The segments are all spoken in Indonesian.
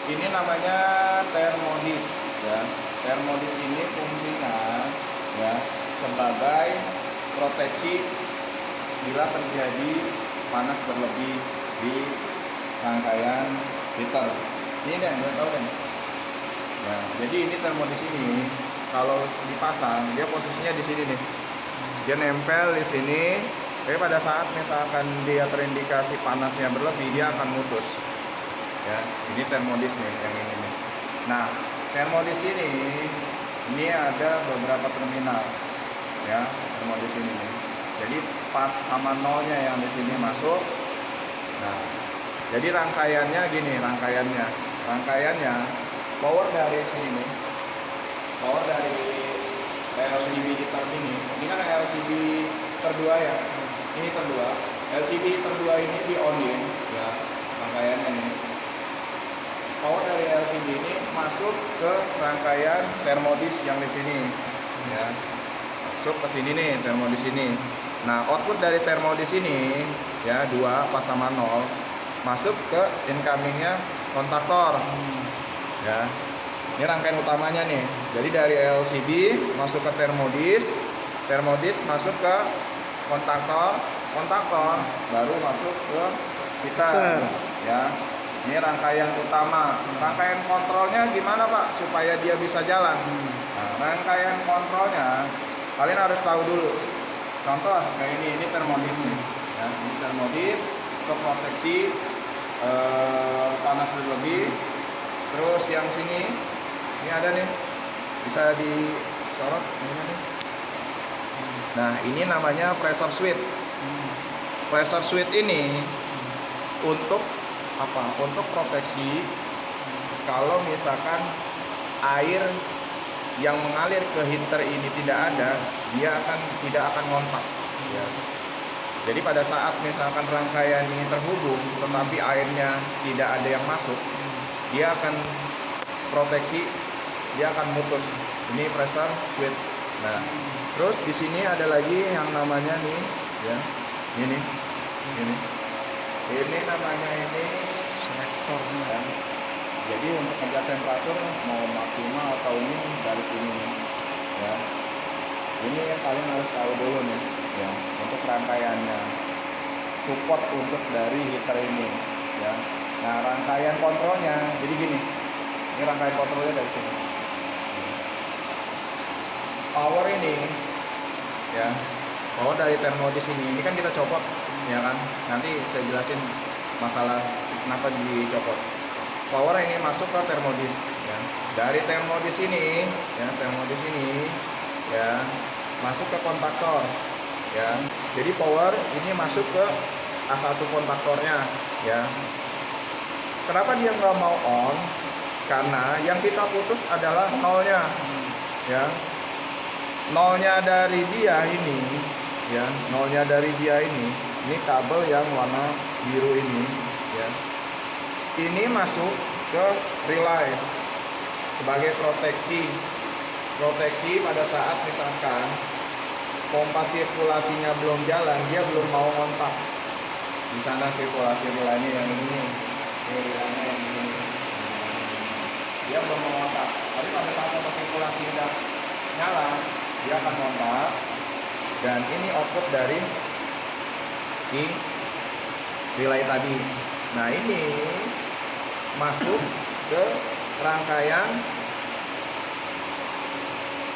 Ini namanya thermodis ya. Thermodis ini fungsinya ya sebagai proteksi bila terjadi panas berlebih di rangkaian heater. Ini deh, gue tahu deh. Ya, jadi ini thermodis ini kalau dipasang dia posisinya di sini nih. Dia nempel di sini. Tapi pada saat misalkan dia terindikasi panasnya berlebih, dia akan mutus. Ya, ini thermodis nih yang ini nih. Nah, thermodis ini ada beberapa terminal. Ya, thermodis ini nih. Jadi pas sama nolnya yang di sini masuk. Nah, jadi rangkaiannya gini, rangkaiannya power dari sini nih. Power dari LCD gitar sini. Ini kan LCD terdua ya. Ini terdua. LCD terdua ini di on-in ya, rangkaiannya ini. Power dari LCD ini masuk ke rangkaian thermodis yang di sini ya. Masuk ke sini nih, thermodis ini. Nah, output dari thermodis ini ya 2 pas sama 0 masuk ke incomingnya kontaktor. Ya. Ini rangkaian utamanya nih. Jadi dari LCD masuk ke thermodis, thermodis masuk ke kontaktor, kontaktor baru masuk ke heater. Ya. Ini rangkaian utama. Rangkaian kontrolnya gimana Pak supaya dia bisa jalan? Nah, rangkaian kontrolnya kalian harus tahu dulu. Contoh kayak ini thermodis nih. Ya, ini thermodis untuk proteksi panas berlebih. Terus yang sini ini ada nih, bisa disorot ini nih. Nah, ini namanya pressure switch. Pressure switch ini untuk apa? Untuk proteksi kalau misalkan air yang mengalir ke heater ini tidak ada, dia tidak akan ngontak. Ya. Jadi pada saat misalkan rangkaian ini terhubung, tetapi airnya tidak ada yang masuk, dia akan proteksi, dia akan mutus. Ini pressure switch. Nah, terus di sini ada lagi yang namanya nih, ya, ini. Ini namanya ini selektor. Ya. Jadi untuk menjaga temperatur mau maksimal atau ini dari sini, ya. Ini kalian harus tahu dulu nih, ya, untuk rangkaiannya. Support untuk dari heater ini, ya. Nah, rangkaian kontrolnya, jadi gini. Ini rangkaian kontrolnya dari sini. Power ini, ya, power dari thermodis ini kan kita copot, ya kan? Nanti saya jelasin masalah kenapa dicopot. Power ini masuk ke thermodis, ya. Dari thermodis ini, ya, masuk ke kontaktor, ya. Jadi power ini masuk ke A1 kontaktornya, ya. Kenapa dia nggak mau on? Karena yang kita putus adalah nolnya, ya. Nolnya dari dia ini, ya. Nolnya dari dia ini kabel yang warna biru ini, ya. Ini masuk ke relay sebagai proteksi pada saat misalkan pompa sirkulasinya belum jalan, dia belum mau kontak. Di sana sirkulasi relaynya yang ini, relaynya yang ini, dia belum mau kontak. Tapi pada saat pompa sirkulasi udah nyala, dia akan kontak. Dan ini output dari si relay tadi. Nah, ini masuk ke rangkaian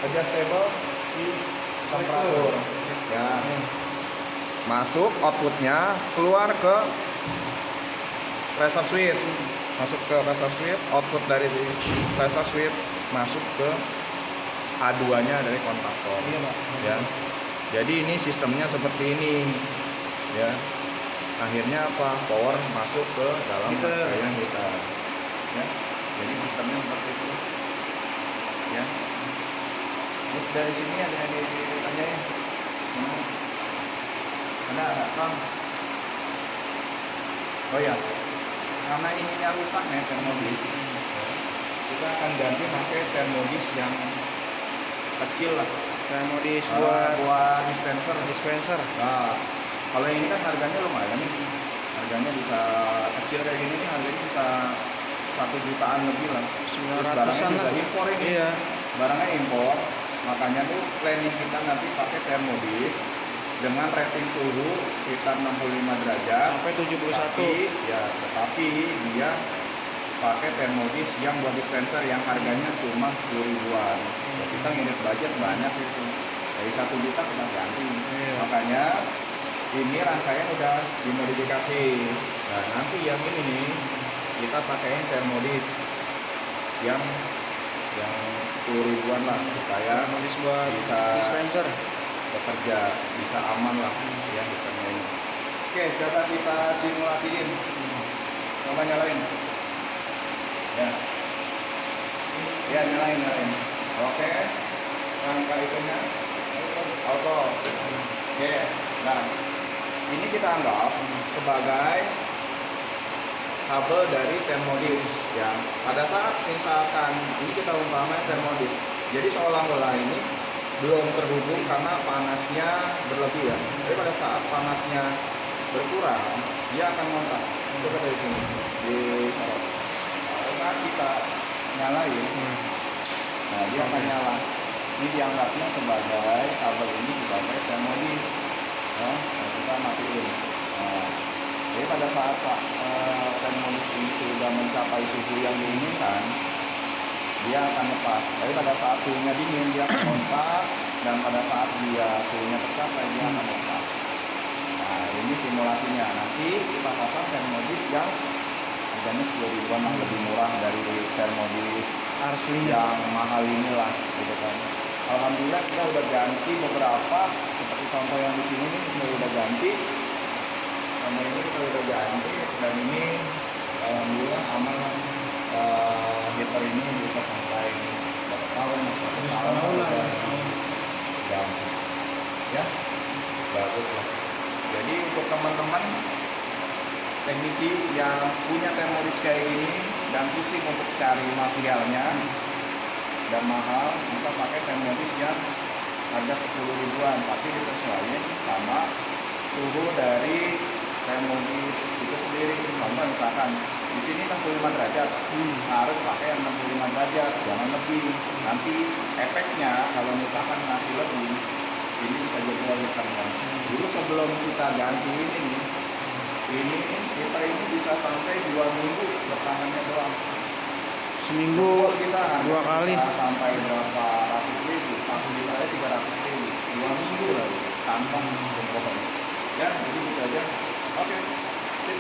adjustable si temperatur, ya. Masuk outputnya keluar ke pressure switch, output dari pressure switch masuk ke A2 nya dari kontaktor, ya. Jadi ini sistemnya seperti ini, ya. Akhirnya apa? Power masuk ke dalam rangkaian heater, ya. Jadi sistemnya seperti itu, ya. Terus dari sini ada yang ditanyain, ada Kang. Oh ya, karena ininya rusak nih thermodis, kita akan ganti pakai thermodis yang kecil lah. Thermodis buat dispenser. Nah, kalau ini kan harganya lumayan nih. Harganya bisa kecil kayak gini nih, harganya bisa 1 jutaan lebih lah. Terus barangnya 900-an juga lah. impor ini. Iya. Barangnya impor, makanya tuh planning kita nanti pakai thermodis dengan rating suhu sekitar 65 derajat Sampai 71. Tetapi dia pakai thermodis yang buat dispenser yang harganya cuma 10 ribuan. Ya, kita nginep budget banyak itu. Dari 1 juta kita ganti. Iya. Makanya ini rangkaian udah dimodifikasi. Nah, nanti yang ini nih kita pakaiin thermodis yang 10 ribuan lah supaya Thermodis buat bisa dispenser. bekerja, bisa aman lah ya dipakai. Oke, coba kita simulasiin. Coba nyalain. Ya nyalain. Oke, rangka itunya auto. Oke, nah ini kita anggap sebagai kabel dari thermodis ya. Pada saat misalkan ini kita umpamanya thermodis, jadi seolah-olah ini belum terhubung karena panasnya berlebih ya. Tapi pada saat panasnya berkurang, dia akan ngontak. Coba dari sini di pada saat kita nyalain, nah dia akan nyala. Ini dianggapnya sebagai kabel ini sebagai thermodis. Nah, kita matiin. Nah, jadi pada saat thermodis ini sudah mencapai suhu yang diinginkan, dia akan lepas. Tapi pada saat suhunya dingin dia akan kontak, dan pada saat dia suhunya tercapai dia akan lepas. Nah ini simulasinya. Nanti kita pasang thermodis yang harganya 10 ribuan yang lebih murah dari thermodis Aslinya yang mahal inilah gitu kan. Alhamdulillah kita udah ganti beberapa, seperti contoh yang di sini nih kita udah ganti. Contoh ini kita udah ganti dan ini alhamdulillah aman lah. Heater ini bisa sampai berapa tahun, 1 tahun lah. ganti ya, bagus lah. Jadi untuk teman-teman teknisi yang punya thermodis kayak gini dan pusing untuk cari materialnya dan mahal, bisa pakai thermodis yang harga 10 ribuan, tapi disesuaikan sama suhu dari thermodis itu sendiri. Contoh misalkan di sini 65 derajat, harus pakai yang 65 derajat, jangan lebih. Nanti efeknya kalau misalkan ngasih lebih, ini bisa jadi wajar kan. Dulu sebelum kita ganti ini kita ini bisa sampai 2 minggu bertahannya doang. seminggu Kita 2 kali. bisa sampai berapa ratus ribu, 1 juta 300 ribu, 2 minggu lah tanpa pokoknya. Ya, jadi gitu aja. Oke, sip.